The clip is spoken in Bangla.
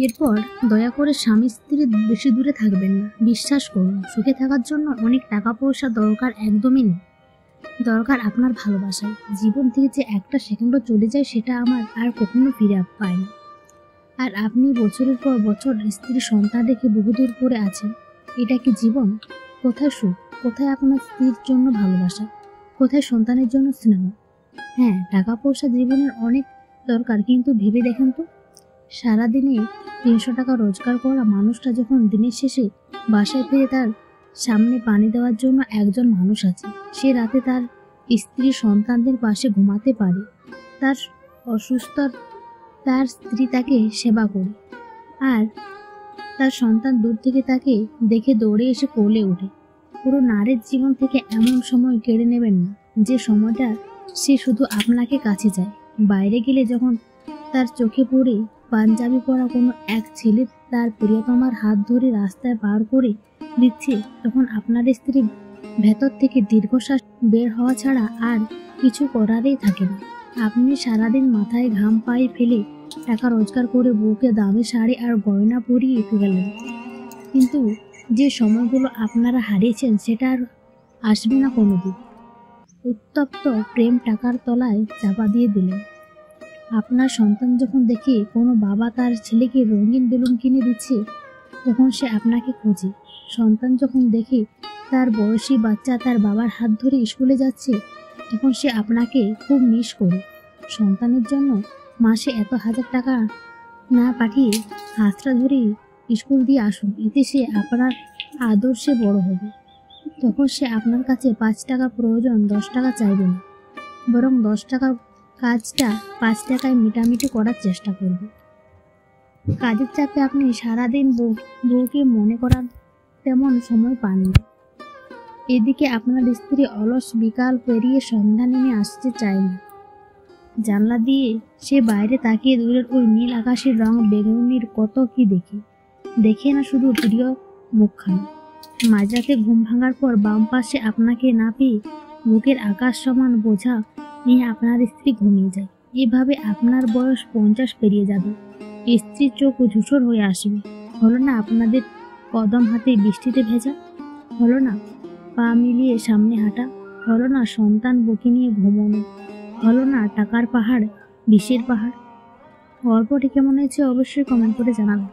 এরপর দয়া করে স্বামী স্ত্রী বেশি দূরে থাকবেন না। বিশ্বাস করুন, সুখে থাকার জন্য অনেক টাকা পয়সা দরকার একদমই নেই। দরকার আপনার ভালোবাসায়। জীবন থেকে যে একটা সেকেন্ডও চলে যায় সেটা আমার আর কখনো ফিরে পায় না। আর আপনি বছরের পর বছর স্ত্রী সন্তান রেখে বহুদূর পরে আছেন। এটা কি জীবন? কোথায় সুখ? কোথায় আপনার স্ত্রীর জন্য ভালোবাসা? কোথায় সন্তানের জন্য স্নেহ? হ্যাঁ, টাকা পয়সা জীবনের অনেক দরকার, কিন্তু ভেবে দেখেন তো, সারাদিনে 300 টাকা রোজগার করা মানুষটা যখন দিনের শেষে বাসায় ফিরে তার সামনে পানি দেওয়ার জন্য একজন মানুষ আছে। সে রাতে তার স্ত্রী সন্তানদের পাশে ঘুমাতে পারে, তার অসুস্থ তার স্ত্রী তাকে সেবা করে, আর তার সন্তান দূর থেকে তাকে দেখে দৌড়ে এসে কোলে ওঠে। পুরো নারীর জীবন থেকে এমন সময় কেড়ে নেবেন না যে সময়টা সে শুধু আপনাকে কাছে যায়। বাইরে গেলে যখন তার চোখে পড়ে পাঞ্জাবি পরা কোনো এক ছেলে তার প্রিয়তমার হাত ধরে রাস্তায় পার করে দিচ্ছে, তখন আপনার স্ত্রী ভেতর থেকে দীর্ঘশ্বাস বের হওয়া ছাড়া আর কিছু করারই থাকে না। আপনি সারাদিন মাথায় ঘাম পায়ে ফেলে টাকা রোজগার করে বউকে দামি শাড়ি আর গয়না পরিয়ে গেলেন, কিন্তু যে সময়গুলো আপনারা হারিয়েছেন সেটা আর আসবে না কোনোদিন। উত্তপ্ত প্রেম টাকার তলায় চাপা দিয়ে দিলেন। আপনার সন্তান যখন দেখে কোনো বাবা তার ছেলেকে রঙিন বেলুন কিনে দিচ্ছে, তখন সে আপনাকে খোঁজে। সন্তান যখন দেখে তার বয়সী বাচ্চা তার বাবার হাত ধরে স্কুলে যাচ্ছে, তখন সে আপনাকে খুব মিস করে। সন্তানের জন্য মাসে এত হাজার টাকা না পাঠিয়ে হাতটা ধরে স্কুল দিয়ে আসুন, এতে সে আপনার আদর্শে বড় হবে। তখন সে আপনার কাছে 5 টাকা প্রয়োজন 10 টাকা চাইবে না, বরং 10 টাকার কাজটা 5 টাকায় মিটামিটি করার চেষ্টা করবে। কাজের চাপে আপনি সারাদিন বউকে মনে করার তেমন সময় পান না। এদিকে আপনার স্ত্রী অলস বিকাল পেরিয়ে সন্ধ্যা নেমে আসতে চায় না। জানলা দিয়ে সে বাইরে তাকিয়ে দূরের ওই নীল আকাশের রং বেগুনির কত কি দেখে না শুধু প্রিয় মুখখানা। মাঝরাতে ঘুম ভাঙার পর বাম পাশে আপনাকে না পেয়ে বুকের আকাশ সমান বোঝা নিয়ে আপনার স্ত্রী ঘুমিয়ে যায়। এভাবে আপনার বয়স 50 পেরিয়ে যাবে। স্ত্রীর চোখ ধূসর হয়ে আসবে। হলো না আপনাদের কদম হাতে বৃষ্টিতে ভেজা? হলো না পা মিলিয়ে সামনে হাঁটা? হলো না সন্তান বুকে নিয়ে ঘুমোনো? হলো না টাকার পাহাড়, বিষের পাহাড়? গল্পটি কেমন হয়েছে অবশ্যই কমেন্ট করে জানাবেন।